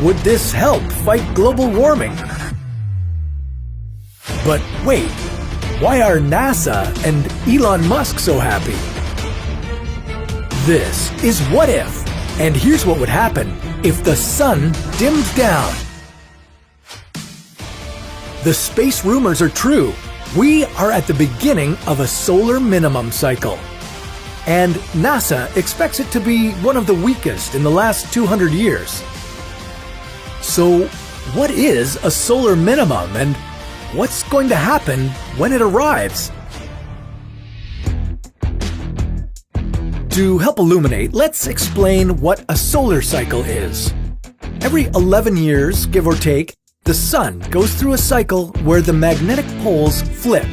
Would this help fight global warming? But wait, why are NASA and Elon Musk so happy? This is What If, and here's what would happen if the sun dimmed down. The space rumors are true. We are at the beginning of a solar minimum cycle. And NASA expects it to be one of the weakest in the last 200 years. So, what is a solar minimum, and what's going to happen when it arrives? To help illuminate, let's explain what a solar cycle is. Every 11 years, give or take, the sun goes through a cycle where the magnetic poles flip.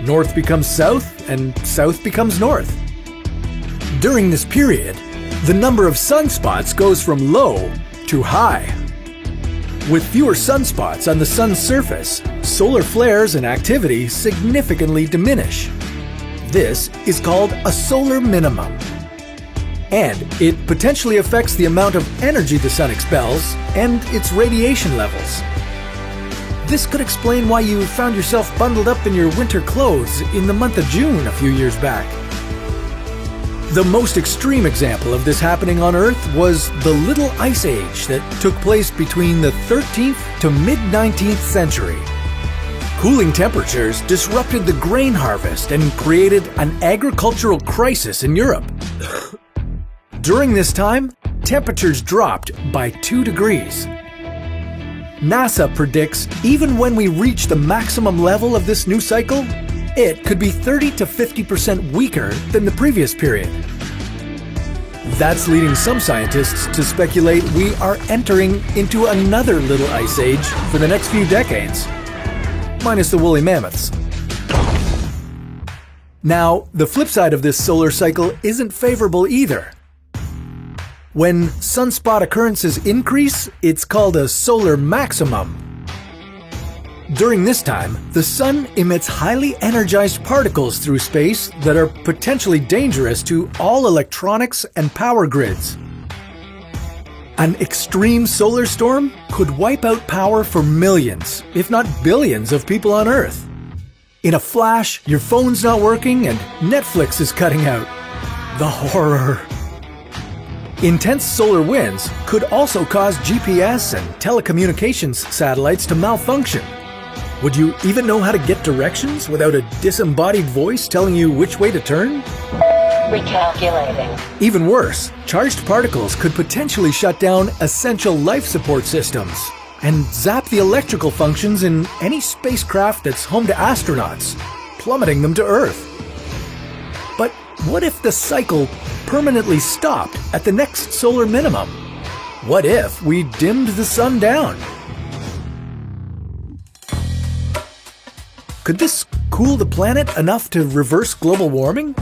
North becomes south, and south becomes north. During this period, the number of sunspots goes from low to high. With fewer sunspots on the sun's surface, solar flares and activity significantly diminish. This is called a solar minimum. And it potentially affects the amount of energy the sun expels and its radiation levels. This could explain why you found yourself bundled up in your winter clothes in the month of June a few years back. The most extreme example of this happening on Earth was the Little Ice Age that took place between the 13th to mid-19th century. Cooling temperatures disrupted the grain harvest and created an agricultural crisis in Europe. During this time, temperatures dropped by 2 degrees. NASA predicts even when we reach the maximum level of this new cycle, it could be 30 to 50% weaker than the previous period. That's leading some scientists to speculate we are entering into another little ice age for the next few decades. Minus the woolly mammoths. Now, the flip side of this solar cycle isn't favorable either. When sunspot occurrences increase, it's called a solar maximum. During this time, the sun emits highly energized particles through space that are potentially dangerous to all electronics and power grids. An extreme solar storm could wipe out power for millions, if not billions, of people on Earth. In a flash, your phone's not working and Netflix is cutting out. The horror. Intense solar winds could also cause GPS and telecommunications satellites to malfunction. Would you even know how to get directions without a disembodied voice telling you which way to turn? Recalculating. Even worse, charged particles could potentially shut down essential life support systems and zap the electrical functions in any spacecraft that's home to astronauts, plummeting them to Earth. But what if the cycle permanently stopped at the next solar minimum? What if we dimmed the sun down? Could this cool the planet enough to reverse global warming?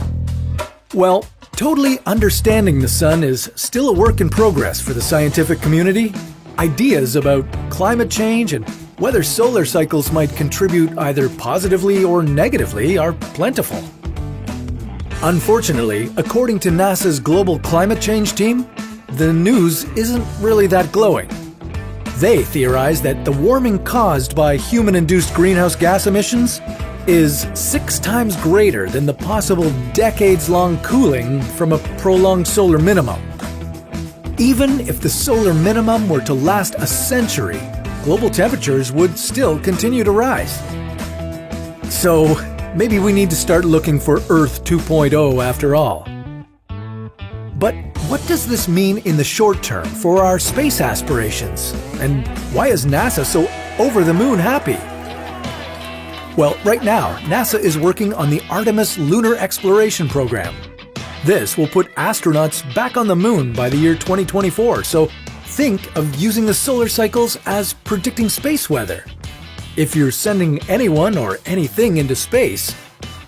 Well, totally understanding the sun is still a work in progress for the scientific community. Ideas about climate change and whether solar cycles might contribute either positively or negatively are plentiful. Unfortunately, according to NASA's Global Climate Change team, the news isn't really that glowing. They theorize that the warming caused by human-induced greenhouse gas emissions is 6 times greater than the possible decades-long cooling from a prolonged solar minimum. Even if the solar minimum were to last a century, global temperatures would still continue to rise. So, maybe we need to start looking for Earth 2.0 after all. But what does this mean in the short term for our space aspirations? And why is NASA so over the moon happy? Well, right now, NASA is working on the Artemis Lunar Exploration Program. This will put astronauts back on the moon by the year 2024, so think of using the solar cycles as predicting space weather. If you're sending anyone or anything into space,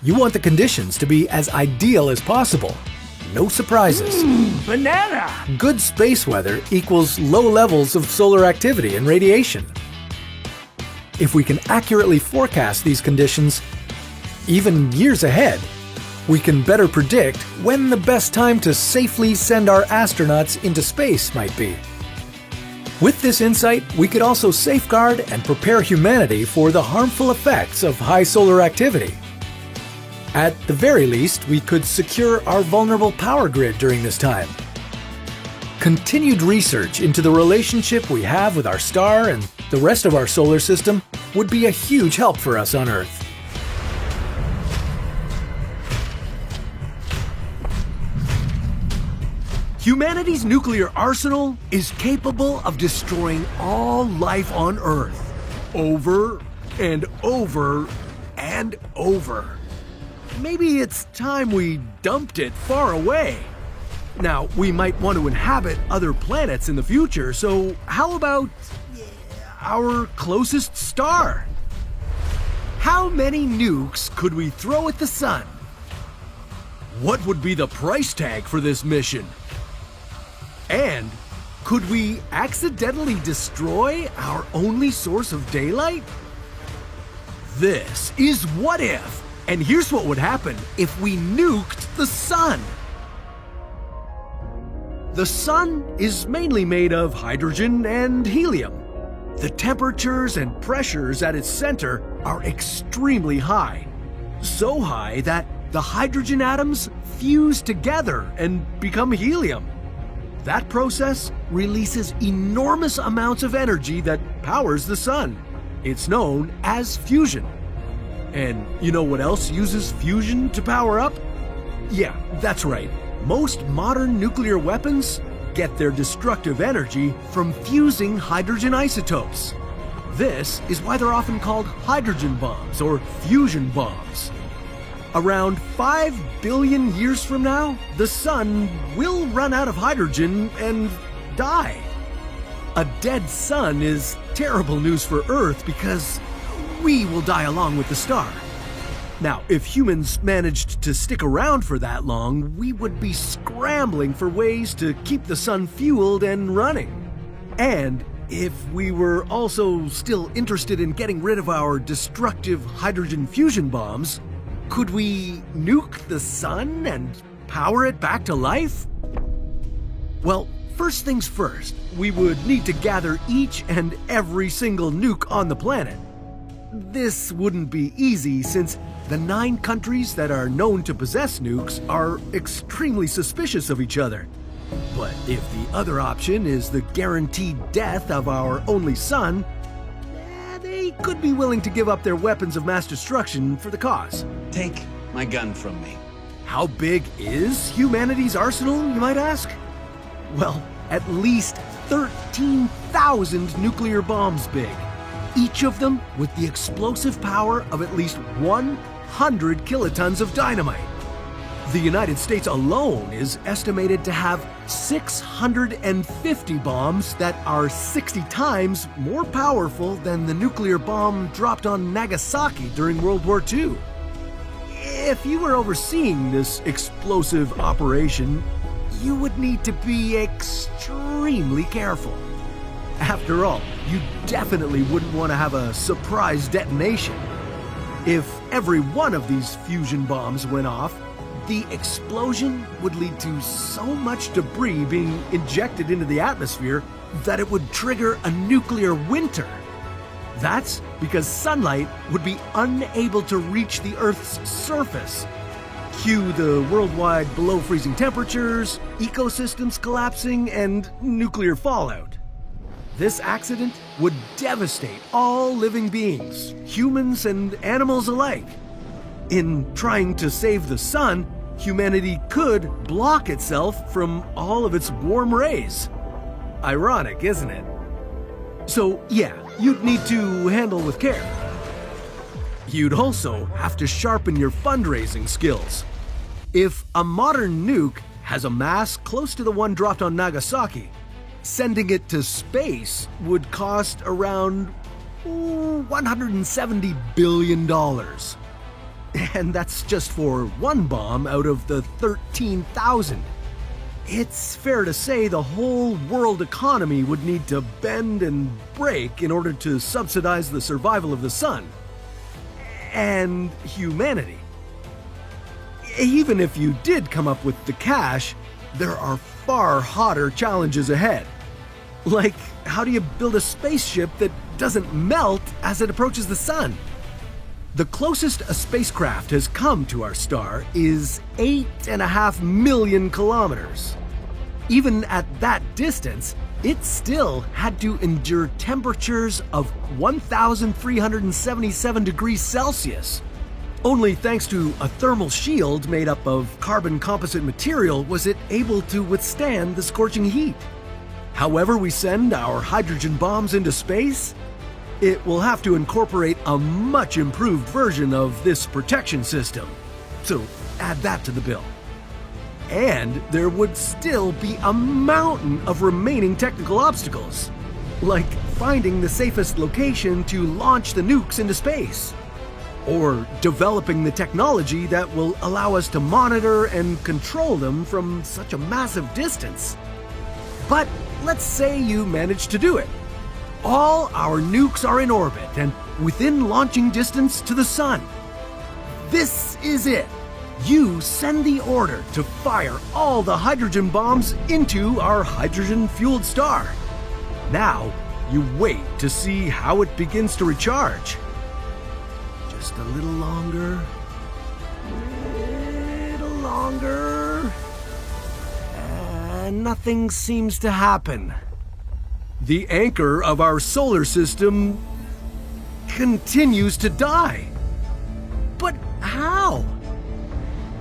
you want the conditions to be as ideal as possible. No surprises. Banana! Good space weather equals low levels of solar activity and radiation. If we can accurately forecast these conditions, even years ahead, we can better predict when the best time to safely send our astronauts into space might be. With this insight, we could also safeguard and prepare humanity for the harmful effects of high solar activity. At the very least, we could secure our vulnerable power grid during this time. Continued research into the relationship we have with our star and the rest of our solar system would be a huge help for us on Earth. Humanity's nuclear arsenal is capable of destroying all life on Earth, over and over and over. Maybe it's time we dumped it far away. Now, we might want to inhabit other planets in the future, so how about our closest star? How many nukes could we throw at the sun? What would be the price tag for this mission? And could we accidentally destroy our only source of daylight? This is What If, and here's what would happen if we nuked the sun. The sun is mainly made of hydrogen and helium. The temperatures and pressures at its center are extremely high. So high that the hydrogen atoms fuse together and become helium. That process releases enormous amounts of energy that powers the sun. It's known as fusion. And you know what else uses fusion to power up? Yeah, that's right. Most modern nuclear weapons get their destructive energy from fusing hydrogen isotopes. This is why they're often called hydrogen bombs or fusion bombs. Around 5 billion years from now, the sun will run out of hydrogen and die. A dead sun is terrible news for Earth because we will die along with the star. Now, if humans managed to stick around for that long, we would be scrambling for ways to keep the sun fueled and running. And if we were also still interested in getting rid of our destructive hydrogen fusion bombs, could we nuke the sun and power it back to life? Well, first things first, we would need to gather each and every single nuke on the planet. This wouldn't be easy since the 9 countries that are known to possess nukes are extremely suspicious of each other. But if the other option is the guaranteed death of our only sun, they could be willing to give up their weapons of mass destruction for the cause. Take my gun from me. How big is humanity's arsenal, you might ask? Well, at least 13,000 nuclear bombs big, each of them with the explosive power of at least 100 kilotons of dynamite. The United States alone is estimated to have 650 bombs that are 60 times more powerful than the nuclear bomb dropped on Nagasaki during World War II. If you were overseeing this explosive operation, you would need to be extremely careful. After all, you definitely wouldn't want to have a surprise detonation. If every one of these fusion bombs went off, the explosion would lead to so much debris being injected into the atmosphere that it would trigger a nuclear winter. That's because sunlight would be unable to reach the Earth's surface. Cue the worldwide below freezing temperatures, ecosystems collapsing, and nuclear fallout. This accident would devastate all living beings, humans and animals alike. In trying to save the sun, humanity could block itself from all of its warm rays. Ironic, isn't it? So yeah, you'd need to handle with care. You'd also have to sharpen your fundraising skills. If a modern nuke has a mass close to the one dropped on Nagasaki, sending it to space would cost around $170 billion. And that's just for one bomb out of the 13,000. It's fair to say the whole world economy would need to bend and break in order to subsidize the survival of the sun. And humanity. Even if you did come up with the cash, there are far hotter challenges ahead. Like, how do you build a spaceship that doesn't melt as it approaches the sun? The closest a spacecraft has come to our star is 8.5 million kilometers. Even at that distance, it still had to endure temperatures of 1,377 degrees Celsius. Only thanks to a thermal shield made up of carbon composite material was it able to withstand the scorching heat. However we send our hydrogen bombs into space, it will have to incorporate a much improved version of this protection system. So add that to the bill. And there would still be a mountain of remaining technical obstacles, like finding the safest location to launch the nukes into space, or developing the technology that will allow us to monitor and control them from such a massive distance. But let's say you manage to do it. All our nukes are in orbit and within launching distance to the sun. This is it. You send the order to fire all the hydrogen bombs into our hydrogen-fueled star. Now, you wait to see how it begins to recharge. Just a little longer. And nothing seems to happen. The anchor of our solar system continues to die. But how?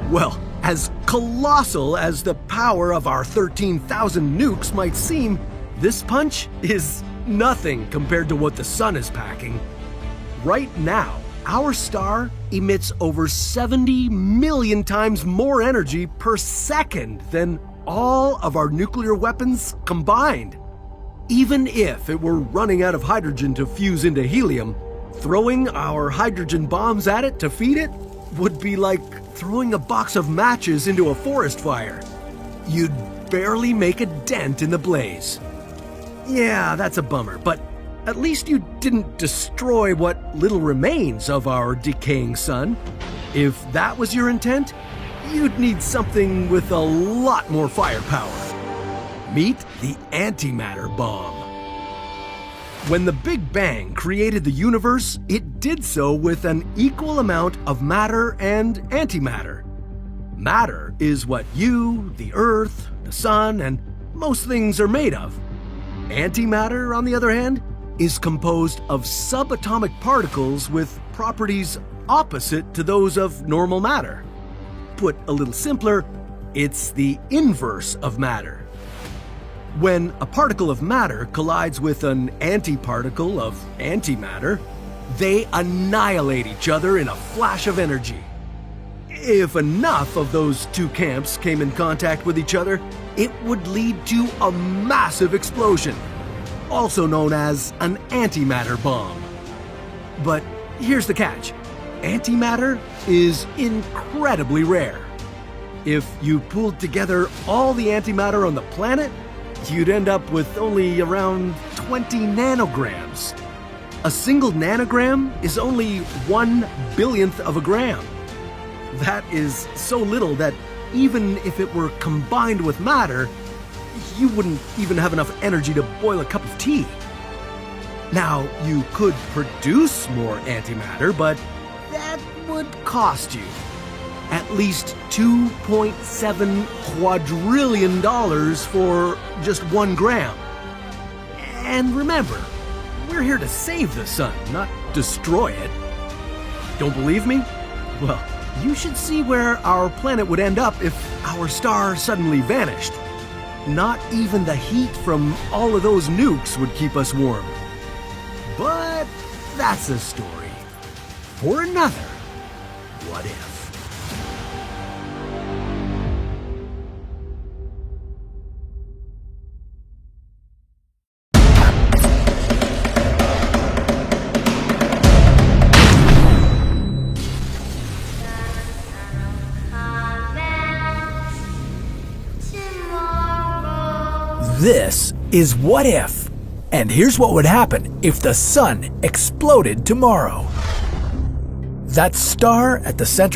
Well, as colossal as the power of our 13,000 nukes might seem, this punch is nothing compared to what the sun is packing. Right now, our star emits over 70 million times more energy per second than all of our nuclear weapons combined. Even if it were running out of hydrogen to fuse into helium, throwing our hydrogen bombs at it to feed it, would be like throwing a box of matches into a forest fire. You'd barely make a dent in the blaze. Yeah, that's a bummer, but at least you didn't destroy what little remains of our decaying sun. If that was your intent, you'd need something with a lot more firepower. Meet the antimatter bomb. When the Big Bang created the universe, it did so with an equal amount of matter and antimatter. Matter is what you, the Earth, the Sun, and most things are made of. Antimatter, on the other hand, is composed of subatomic particles with properties opposite to those of normal matter. Put a little simpler, it's the inverse of matter. When a particle of matter collides with an antiparticle of antimatter, they annihilate each other in a flash of energy. If enough of those two camps came in contact with each other, it would lead to a massive explosion, also known as an antimatter bomb. But here's the catch. Antimatter is incredibly rare. If you pooled together all the antimatter on the planet, you'd end up with only around 20 nanograms. A single nanogram is only 1/1000th of a gram. That is so little that even if it were combined with matter, you wouldn't even have enough energy to boil a cup of tea. Now, you could produce more antimatter, but that would cost you at least $2.7 quadrillion for just 1 gram. And remember, we're here to save the sun, not destroy it. Don't believe me? Well, you should see where our planet would end up if our star suddenly vanished. Not even the heat from all of those nukes would keep us warm. But that's a story for another What If. This is What If. And here's what would happen if the sun exploded tomorrow. That star at the center